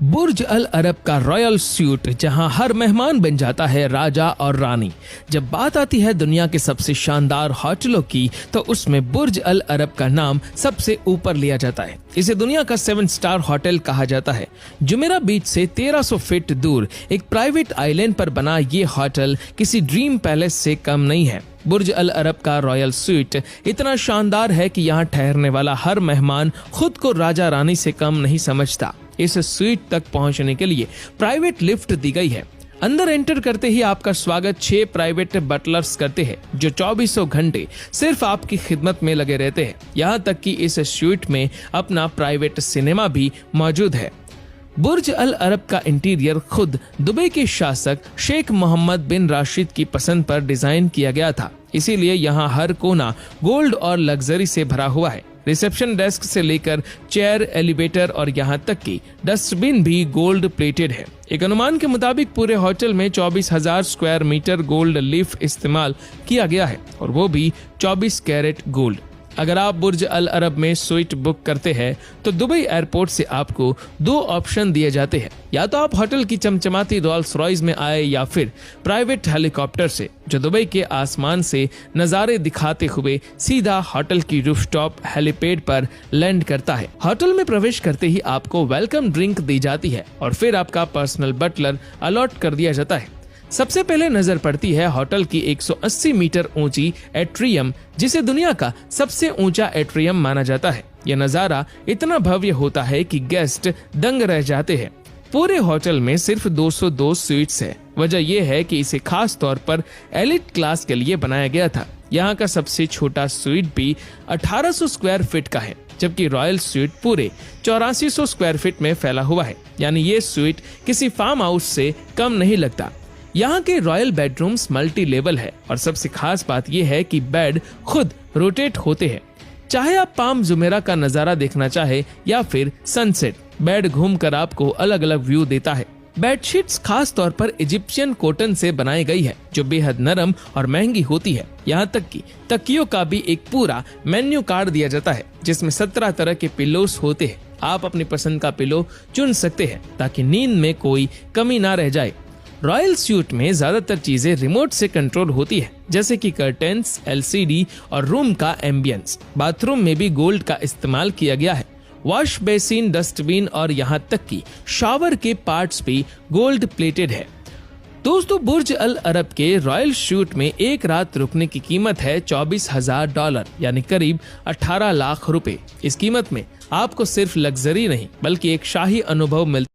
बुर्ज अल अरब का royal suit, जहां हर मेहमान बन जाता है राजा और रानी। जब बात आती है दुनिया के सबसे शानदार होटलों की, तो उसमें बुर्ज अल अरब का नाम सबसे ऊपर लिया जाता है। इसे दुनिया का 7 स्टार होटल कहा जाता है। जुमेरा बीच से 1300 फीट दूर एक प्राइवेट आइलैंड पर बना ये होटल किसी ड्रीम पैलेस से कम नहीं है। बुर्ज अल अरब का रॉयल सूट इतना शानदार है कि यहाँ ठहरने वाला हर मेहमान खुद को राजा रानी से कम नहीं समझता। इस स्वीट तक पहुंचने के लिए प्राइवेट लिफ्ट दी गई है। अंदर एंटर करते ही आपका स्वागत 6 प्राइवेट बटलर्स करते हैं, जो 2400 घंटे सिर्फ आपकी खिदमत में लगे रहते हैं। यहाँ तक कि इस स्वीट में अपना प्राइवेट सिनेमा भी मौजूद है। बुर्ज अल अरब का इंटीरियर खुद दुबई के शासक शेख मोहम्मद बिन राशिद की पसंद पर डिजाइन किया गया था, इसीलिए यहाँ हर कोना गोल्ड और लग्जरी से भरा हुआ है। रिसेप्शन डेस्क से लेकर चेयर, एलिवेटर और यहाँ तक कि डस्टबिन भी गोल्ड प्लेटेड है। एक अनुमान के मुताबिक पूरे होटल में 24,000 स्क्वायर मीटर गोल्ड लीफ इस्तेमाल किया गया है, और वो भी 24 कैरेट गोल्ड। अगर आप बुर्ज अल अरब में स्वीट बुक करते हैं तो दुबई एयरपोर्ट से आपको 2 ऑप्शन दिए जाते हैं। या तो आप होटल की चमचमाती रोल्स रॉयस में आए, या फिर प्राइवेट हेलीकॉप्टर से, जो दुबई के आसमान से नजारे दिखाते हुए सीधा होटल की रूफटॉप हेलीपैड पर लैंड करता है। होटल में प्रवेश करते ही आपको वेलकम ड्रिंक दी जाती है, और फिर आपका पर्सनल बटलर अलॉट कर दिया जाता है। सबसे पहले नजर पड़ती है होटल की 180 मीटर ऊंची एट्रियम, जिसे दुनिया का सबसे ऊंचा एट्रियम माना जाता है। यह नजारा इतना भव्य होता है कि गेस्ट दंग रह जाते हैं। पूरे होटल में सिर्फ 202 स्वीट्स है। वजह यह है कि इसे खास तौर पर एलिट क्लास के लिए बनाया गया था। यहाँ का सबसे छोटा स्वीट भी 1800 स्क्वायर फीट का है, जबकि रॉयल स्वीट पूरे 8400 स्क्वायर फीट में फैला हुआ है। यानी ये स्वीट किसी फार्म हाउस से कम नहीं लगता। यहाँ के रॉयल बेडरूम्स मल्टी लेवल है, और सबसे खास बात यह है कि बेड खुद रोटेट होते हैं। चाहे आप पाम जुमेरा का नजारा देखना चाहे या फिर सनसेट, बेड घूमकर आपको अलग अलग व्यू देता है। बेडशीट्स खास तौर पर इजिप्शियन कॉटन से बनाई गई है, जो बेहद नरम और महंगी होती है। यहाँ तक कि तकियों का भी एक पूरा मेन्यू कार्ड दिया जाता है, जिसमें 17 तरह के पिलोस होते हैं। आप अपनी पसंद का पिलो चुन सकते हैं, ताकि नींद में कोई कमी ना रह जाए। रॉयल सूट में ज्यादातर चीजें रिमोट से कंट्रोल होती है, जैसे कि कर्टेन्स, LCD और रूम का एम्बियंस। बाथरूम में भी गोल्ड का इस्तेमाल किया गया है। वॉश बेसिन, डस्टबिन और यहाँ तक कि शावर के पार्ट्स भी गोल्ड प्लेटेड है। दोस्तों, बुर्ज अल अरब के रॉयल सूट में एक रात रुकने की कीमत है $24,000, यानी करीब 18 लाख रुपए। इस कीमत में आपको सिर्फ लग्जरी नहीं, बल्कि एक शाही अनुभव मिलता है।